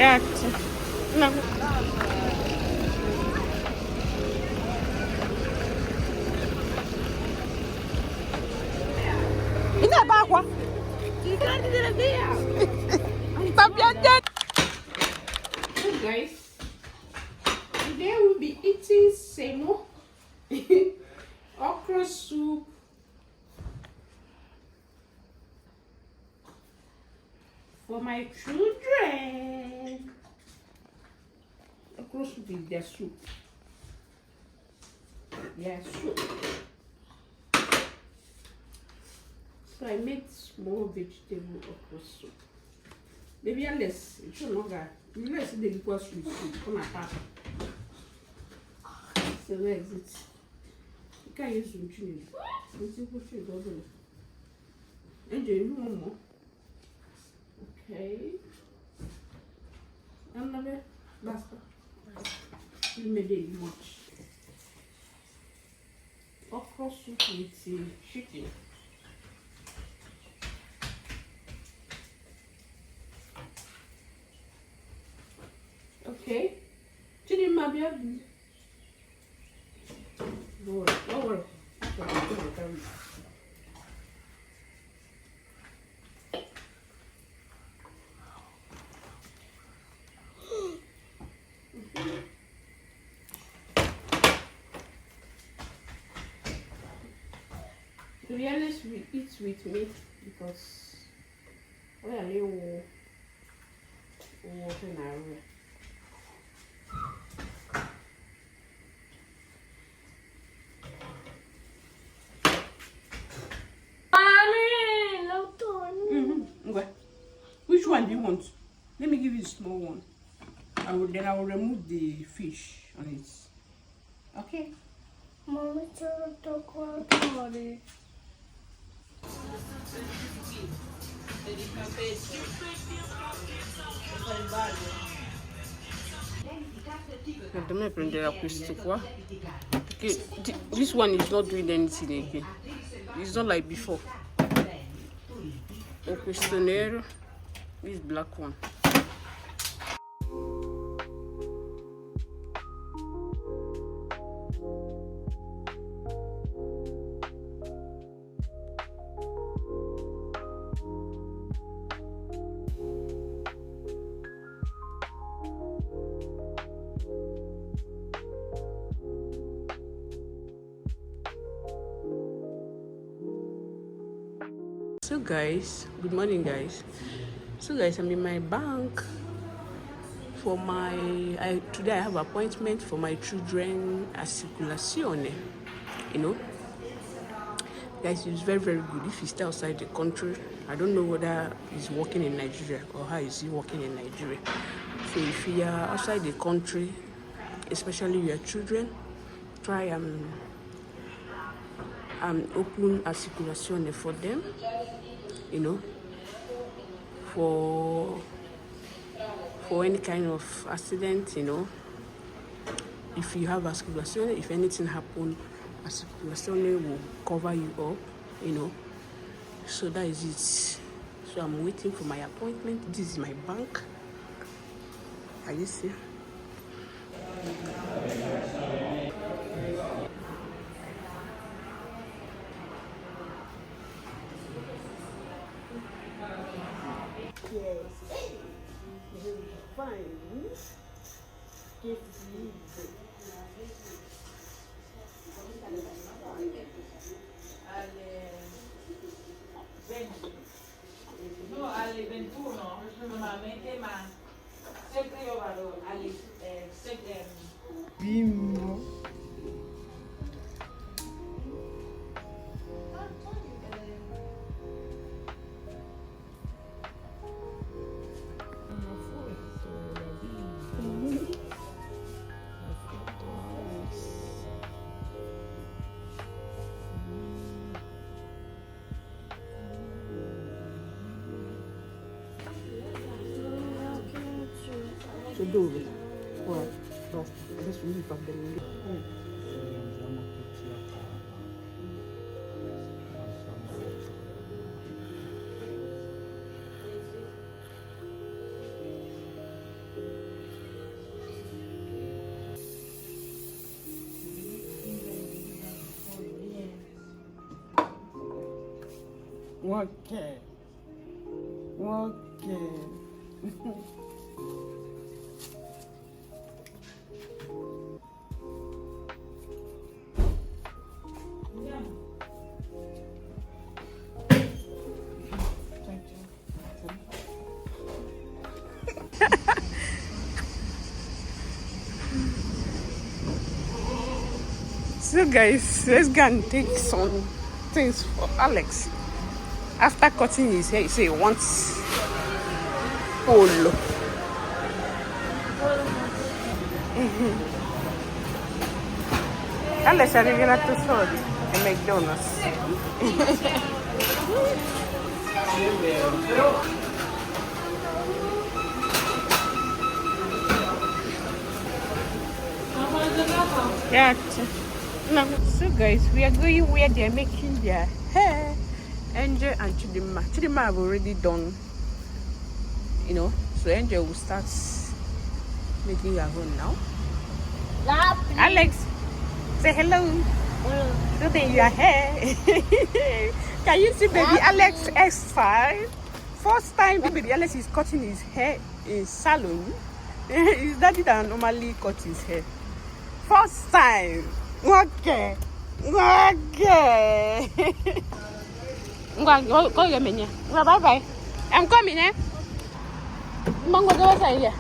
Grazie. No. Ina ba kwa? Sta piangendo. So guys, today we'll be eating semo, okra soup, for my children. Okra soup is their soup. Yeah, soup. So I made small vegetable okra soup. Maybe unless it's no good. Unless they equal sweet soup. Come on, Papa. So where is it? You can't use some chili. Let's see what you do. Enjoy one more. Okay. Another basta. You made it much. Okra soup with chicken. Okay. Chili mabia. Don't worry. To be honest, we eat with meat because we are little water now. Okay. Which one do you want? Let me give you the small one. I will remove the fish on it. Okay. Mommy, to Devo prendere questo qua. Okay, this one is not doing anything again. It's not like before. Ho questo nero, this black one. So guys, good morning guys. So guys, I'm in my bank for today I have appointment for my children assicurazione. You know, guys, it's very good if you stay outside the country. I don't know whether he's working in Nigeria or how is he working in Nigeria. So if you are outside the country, especially your children, try open assicurazione for them, you know, for any kind of accident, you know. If you have assicurazione, if anything happen, assicurazione will cover you up, you know. So that is it. So I'm waiting for my appointment. This is my bank. Are you see? No, alle 21 normalmente, ma sempre io vado alle 7. Bimbo. So dove? Guarda, basta, adesso mi fa bene. Okay. Okay. So guys, let's go and take some things for Alex. After cutting his hair, he said he wants polo. Alex, are you gonna to soldi e McDonald's? Yeah. No. So guys, we are going where they are making their hair. Angel and Chidima. Chidima have already done, you know. So Angel will start making her own now. Alex, say hello. Look at your hair. Can you see baby Alex S5? First time baby Alex is cutting his hair in saloon. His daddy that normally cut his hair. First time. Okay. Okay. Go get me. Bye bye. I'm coming, eh? Mango, go outside here.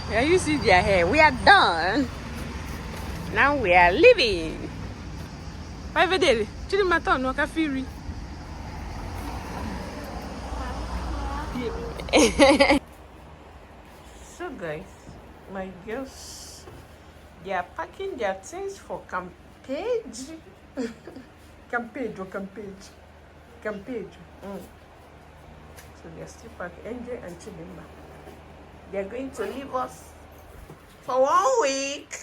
Yeah, you see their hair. We are done. Now we are leaving. Bye, Vedere. Chili maton no kafiri. So guys, my girls, they are packing their things for campeggio. Campeggio. So they are still packing. Angel and Chidima. They are going to leave us for 1 week.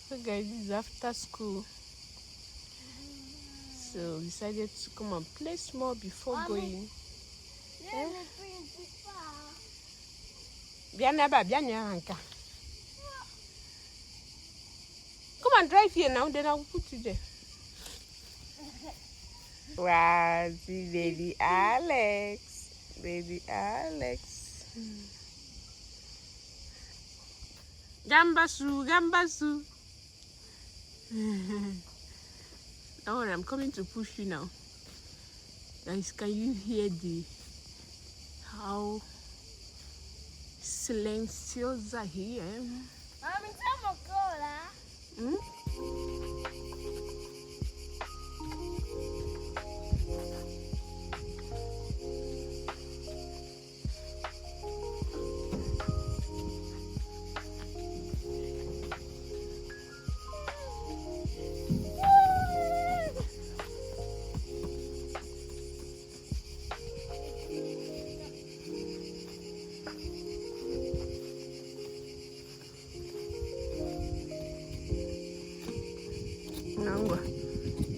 So guys, this is after school. So we decided to come and play small before going. Bianca. Come and drive here now, then I'll put you there. Wow, see baby Alex. Baby Alex. Gambasu. Don't worry, I'm coming to push you now. Guys, can you hear how silenciosa here? Hmm?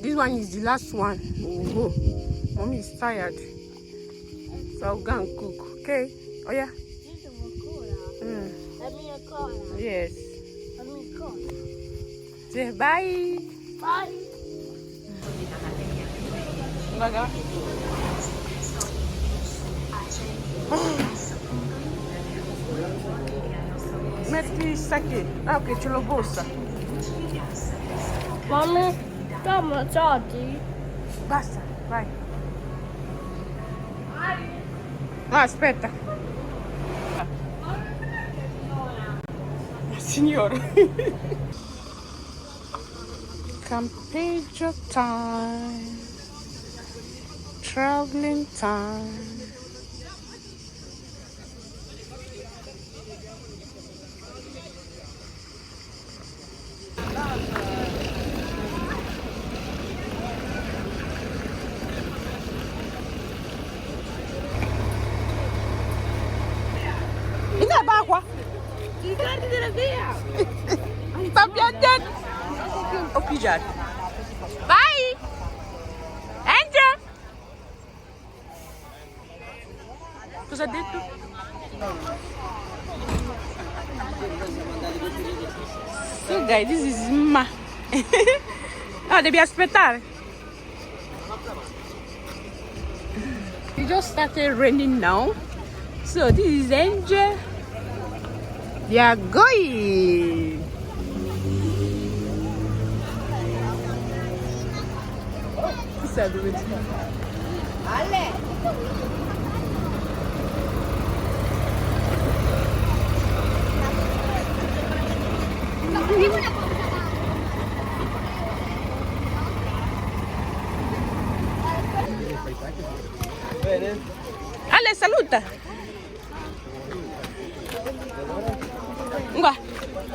This one is the last one. Oh, mommy is tired, so I'll go and cook. Okay? Oh yeah. Yes. Say bye. Bye. Baga. Metti sake. Ah, ok, ce l'ho bossa. Mamma, toma soldi. Basta, vai. Ah, aspetta. Signora. Campeggio time. Traveling time. Ina ba kwa? Guardi della via. Sta piangendo. Ho pigiato. Vai! Angel! Cosa ha detto? So guys, this is Ma. No, devi aspettare. It just started raining now. So this is Angel. They are going. Ale. Ale, saluta. Qua,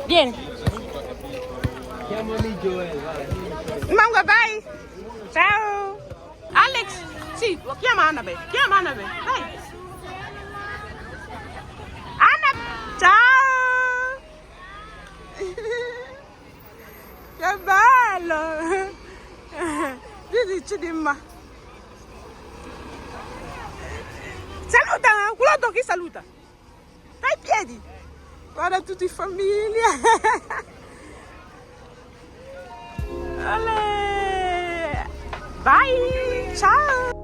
vieni. Chiamami Joel, vai. Manga, vai. Ciao. Alex, sì, chiama Annabelle. Chiama Annabelle, vai. Annabelle, ciao. Che bello. Dici di ma. Saluta, quello chi saluta? Dai piedi. Guarda tutti in famiglia. Ale. Bye. Ciao.